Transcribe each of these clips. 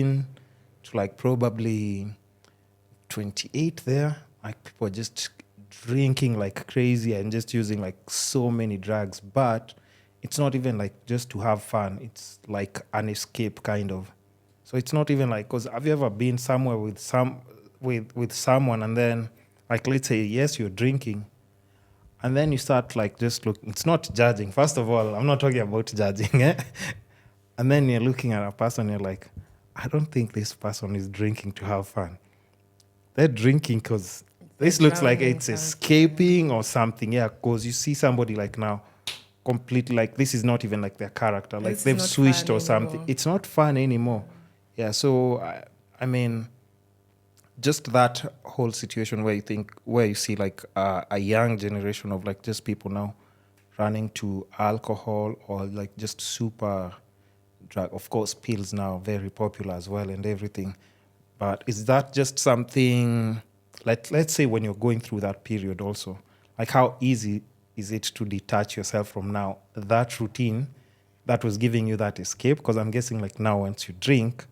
to like probably 28 there. Like people are just drinking like crazy and just using like so many drugs. But it's not even like just to have fun. It's like an escape kind of. So it's not even like, because have you ever been somewhere with someone and then like let's say yes you're drinking and then you start like just looking. It's not judging. First of all, I'm not talking about judging. And then you're looking at a person, you're like, I don't think this person is drinking to have fun. They're drinking because this looks like it's escaping or something. Yeah, because you see somebody like now completely like this is not even like their character. Like This is they've not switched fun or something. anymore. It's not fun anymore. Yeah, so I mean, just that whole situation where you see like a young generation of like just people now running to alcohol or like just super drug. Of course, pills now very popular as well and everything. But is that just something like let's say when you're going through that period also, like how easy is it to detach yourself from now that routine that was giving you that escape? Because I'm guessing like now once you drink,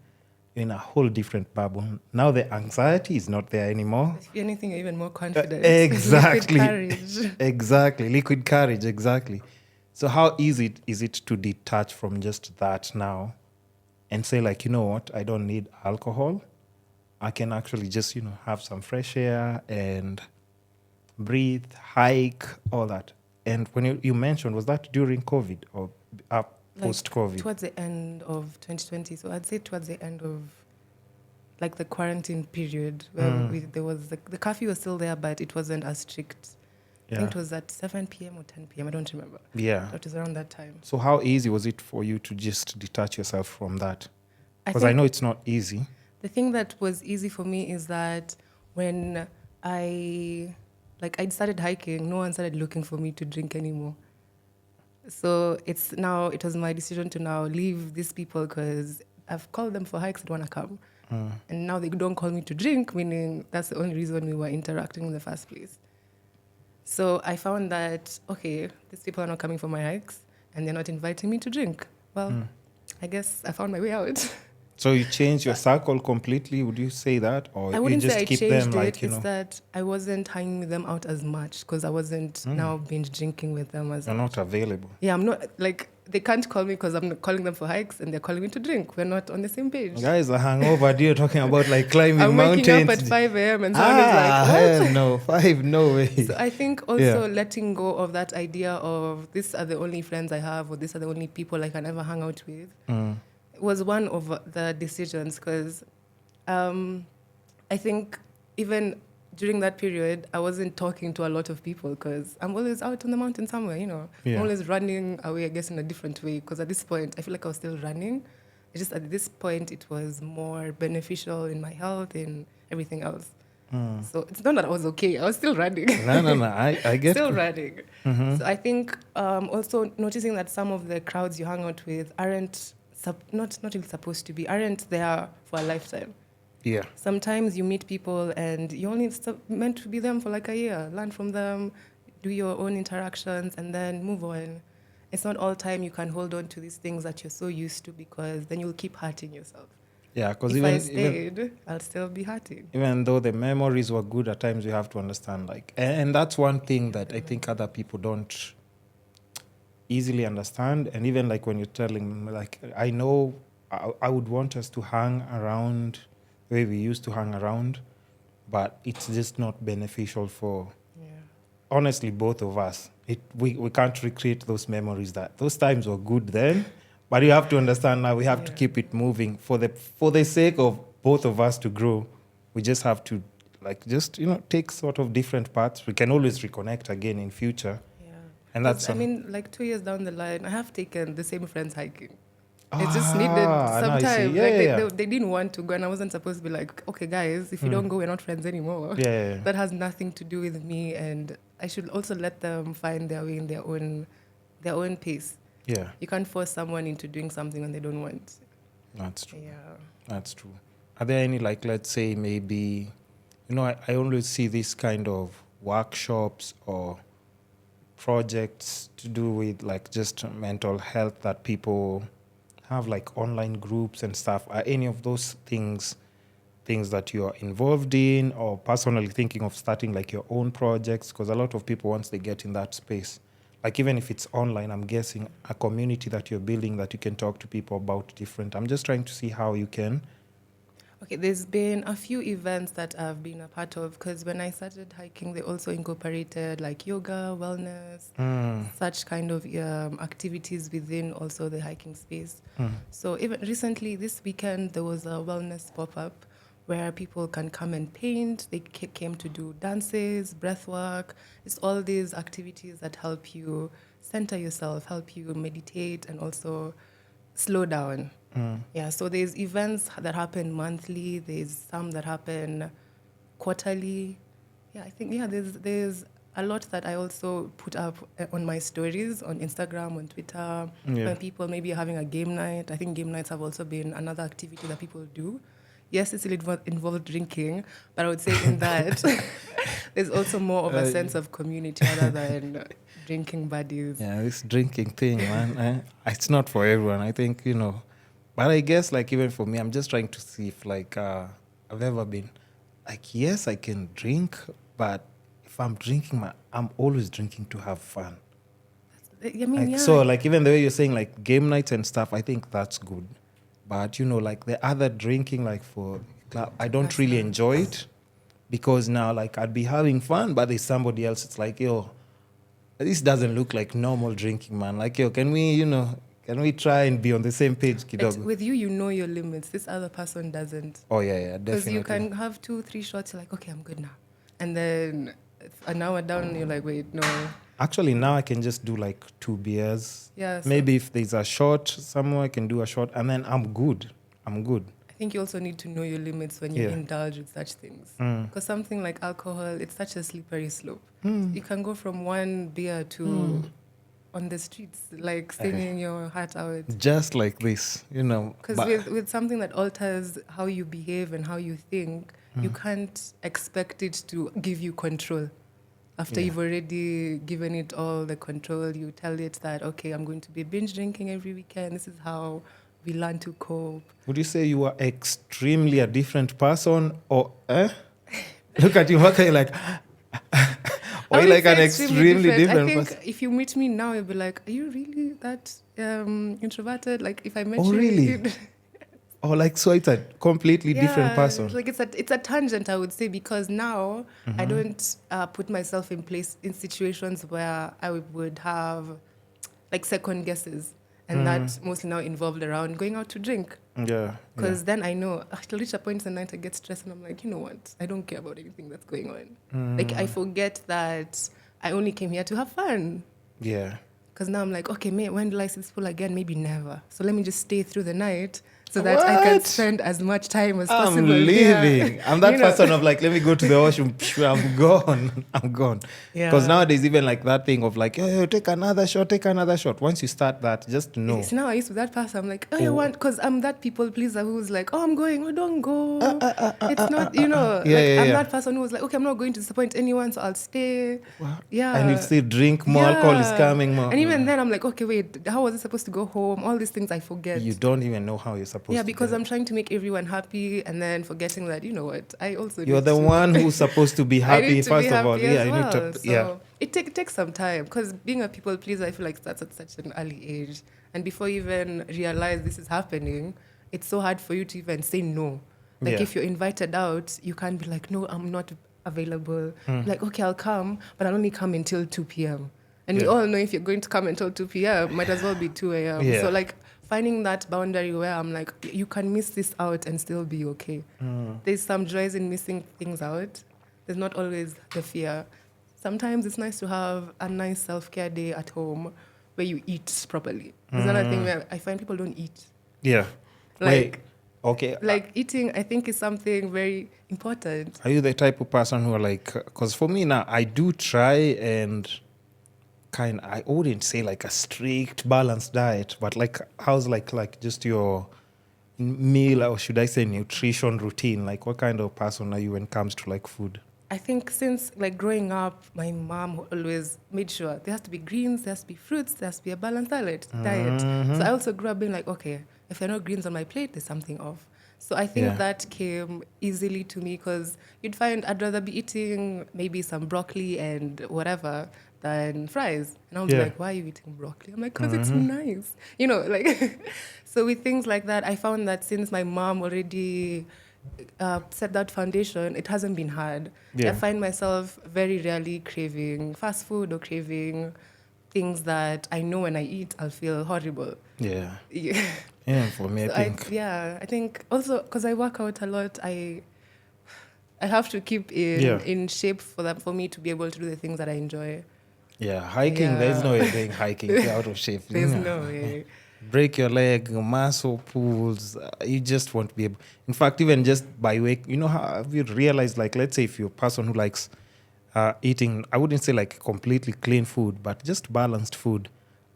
you're in a whole different bubble. Now the anxiety is not there anymore. If anything, you're even more confident. Exactly. Liquid courage. Exactly. Liquid courage, exactly. So how easy is it to detach from just that now and say like, you know what, I don't need alcohol. I can actually just, have some fresh air and breathe, hike, all that. And when you mentioned, was that during COVID or post-COVID? Towards the end of 2020. So I'd say towards the end of like the quarantine period where there was the curfew was still there, but it wasn't as strict. I think it was at 7 p.m. or 10 p.m. I don't remember. Yeah. It was around that time. So how easy was it for you to just detach yourself from that? Because I know it's not easy. The thing that was easy for me is that when I started hiking, no one started looking for me to drink anymore. So it was my decision to now leave these people because I've called them for hikes, they want to come. And now they don't call me to drink, meaning that's the only reason we were interacting in the first place. So I found that, okay, these people are not coming for my hikes and they're not inviting me to drink. Well, I guess I found my way out. So you changed your circle completely, would you say that? Or I wouldn't you just say I keep changed them like, it's that I wasn't hanging with them out as much because I wasn't now binge drinking with them as you're much. not available. Yeah, I'm not, like, they can't call me because I'm calling them for hikes and they're calling me to drink. We're not on the same page. Guys, a hangover, you're talking about like climbing I'm mountains. waking up at 5 a.m. and someone is like, what? Hell no, 5, no way. So I think also letting go of that idea of these are the only friends I have or these are the only people I can ever hang out with was one of the decisions because I think even during that period, I wasn't talking to a lot of people because I'm always out on the mountain somewhere, I'm always running away, I guess, in a different way because at this point, I feel like I was still running. It's just at this point, it was more beneficial in my health and everything else. So it's not that I was okay. I was still running. No. I get still running. So I think also noticing that some of the crowds you hang out with aren't not really supposed to be, aren't there for a lifetime. Yeah. Sometimes you meet people and you're only meant to be them for like a year, learn from them, do your own interactions, and then move on. It's not all time you can hold on to these things that you're so used to because then you'll keep hurting yourself. Yeah, because if I stayed, I'll still be hurting. Even though the memories were good, at times you have to understand, like, and that's one thing that I think other people don't easily understand. And even like when you're telling them, like, I know I would want us to hang around the way we used to hang around, but it's just not beneficial for, honestly, both of us. We can't recreate those memories. Those times were good then, but you have to understand now we have to keep it moving for the sake of both of us to grow. We just have to take sort of different paths. We can always reconnect again in future. Yeah. And that's 2 years down the line, I have taken the same friends hiking. It just needed some time. They didn't want to go, and I wasn't supposed to be like, okay, guys, if you don't go, we're not friends anymore. Yeah. That has nothing to do with me, and I should also let them find their way in their own pace. Yeah. You can't force someone into doing something when they don't want. That's true. Yeah. That's true. Are there any, like, let's say maybe, I always see this kind of workshops or projects to do with like just mental health that people have like online groups and stuff. Are any of those things that you're involved in, or personally thinking of starting like your own projects? Because a lot of people, once they get in that space, like even if it's online, I'm guessing a community that you're building that you can talk to people about different. I'm just trying to see how you can. Okay, there's been a few events that I've been a part of, because when I started hiking, they also incorporated like yoga, wellness, such kind of activities within also the hiking space. So even recently, this weekend, there was a wellness pop-up where people can come and paint. They came to do dances, breath work. It's all these activities that help you center yourself, help you meditate, and also slow down. Yeah, so there's events that happen monthly. There's some that happen quarterly. Yeah, I think, there's a lot that I also put up on my stories on Instagram, on Twitter. When people maybe are having a game night. I think game nights have also been another activity that people do. Yes, it still involved drinking, but I would say in that there's also more of a sense of community rather than drinking buddies. Yeah, this drinking thing, man, it's not for everyone. I think, but I guess like even for me, I'm just trying to see if like I've ever been like, yes, I can drink, but if I'm drinking, I'm always drinking to have fun. I mean, Like, so like even the way you're saying like game nights and stuff, I think that's good. But like the other drinking, like for club, I don't really enjoy it, because now like I'd be having fun, but there's somebody else. It's like, yo, this doesn't look like normal drinking, man. Like, yo, can we try and be on the same page, kidogo? with you know your limits. This other person doesn't. Oh yeah, definitely. Because you can have 2-3 shots, you're like, okay, I'm good now. And then an hour down, you're like, wait, no. Actually, now I can just do like 2 beers. Yeah. So Maybe if there's a shot somewhere, I can do a shot, and then I'm good. I think you also need to know your limits when you indulge with such things. Because something like alcohol, it's such a slippery slope. You can go from 1 beer to on the streets, like singing your heart out. Just like this, Because with something that alters how you behave and how you think, you can't expect it to give you control. After you've already given it all the control, you tell it that, okay, I'm going to be binge drinking every weekend. This is how we learn to cope. Would you say you are extremely a different person, or look at you, you're like, or you're like an extremely different person? I think if you meet me now, you'll be like, are you really that introverted? Like if I met you. Oh, really? Or like, so it's a completely different person. Like it's a tangent, I would say, because now I don't put myself in situations where I would have like second guesses, and that mostly now involved around going out to drink. Yeah. Because then I know I'll reach a point in the night I get stressed, and I'm like, you know what? I don't care about anything that's going on. Like I forget that I only came here to have fun. Yeah. Because now I'm like, okay, when will I see this pool again? Maybe never. So let me just stay through the night so that I can spend as much time as possible. I'm leaving. Yeah. I'm that person of like, let me go to the washroom. I'm gone. Yeah. Because nowadays, even like that thing of like, yo, take another shot. Once you start that, just know. It's now I used to be that person. I'm like, I want, because I'm that people pleaser who's like, oh, I'm going. Oh, don't go. It's not, I'm that person who's like, okay, I'm not going to disappoint anyone, so I'll stay. Wow. Yeah. And you still drink, more alcohol is coming, more. And even then, I'm like, okay, wait, how was I supposed to go home? All these things I forget. You don't even know how you're supposed to. Yeah, because I'm trying to make everyone happy, and then forgetting that, you know what, I also you're the one who's supposed to be happy first of all. Yeah, you need to. So it takes some time, because being a people pleaser, I feel like starts at such an early age, and before you even realize this is happening, it's so hard for you to even say no. Like if you're invited out, you can't be like, no, I'm not available. Like, okay, I'll come, but I'll only come until 2 p.m. And we all know if you're going to come until 2 p.m., might as well be 2 a.m. Yeah. So like finding that boundary where I'm like, you can miss this out and still be okay. There's some joys in missing things out. There's not always the fear. Sometimes it's nice to have a nice self-care day at home where you eat properly. There's another thing where I find people don't eat. Yeah. Like, okay. Like eating, I think, is something very important. Are you the type of person who are like, because for me now, I do try and I wouldn't say like a strict balanced diet, but like how's like just your meal, or should I say nutrition routine? Like what kind of person are you when it comes to like food? I think since like growing up, my mom always made sure there has to be greens, there has to be fruits, there has to be a balanced diet. So I also grew up being like, okay, if there are no greens on my plate, there's something off. So I think Yeah. that came easily to me because you'd find I'd rather be eating maybe some broccoli and whatever than fries. And I'll be Yeah. like, why are you eating broccoli? I'm like, because it's nice. You know, like, so with things like that, I found that since my mom already set that foundation, it hasn't been hard. Yeah. I find myself very rarely craving fast food or craving things that I know when I eat, I'll feel horrible. Yeah. Yeah. Yeah, for me, So I think. I think also because I work out a lot, I have to keep in shape for me to be able to do the things that I enjoy. Yeah, hiking, there's no Yeah. way going hiking if you're out of shape. There's Yeah. no way. Break your leg, muscle pulls, you just won't be able. In fact, even just by weight, have you realized, like, let's say if you're a person who likes eating, I wouldn't say like completely clean food, but just balanced food.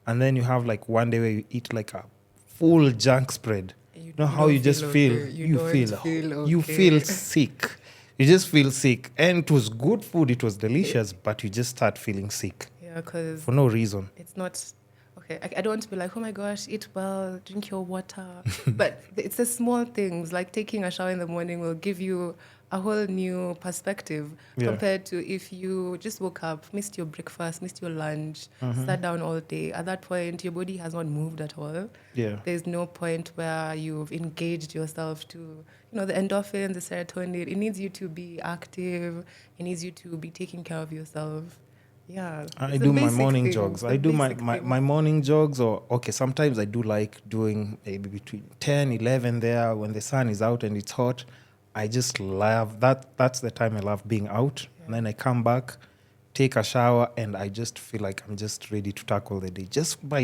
And then you have like one day where you eat like a full junk spread. You know how don't you just okay. feel, You don't feel you okay. feel sick. You just feel sick. And it was good food, it was delicious, but you just start feeling sick Yeah, because for no reason. it's not okay. I don't want to be like, oh my gosh, eat well, drink your water. But it's the small things like taking a shower in the morning will give you a whole new perspective Yeah. compared to if you just woke up, missed your breakfast, missed your lunch, sat down all day. At that point, your body has not moved at all. Yeah. There's no point where you've engaged yourself to, the endorphin, the serotonin. It needs you to be active. It needs you to be taking care of yourself. Yeah. I It's the do my basic morning things, jogs. the I do my basic things. morning jogs, or okay, sometimes I do like doing maybe between 10, 11 there when the sun is out and it's hot. I just love that. That's the time I love being out. And then I come back, take a shower, and I just feel like I'm just ready to tackle the day just by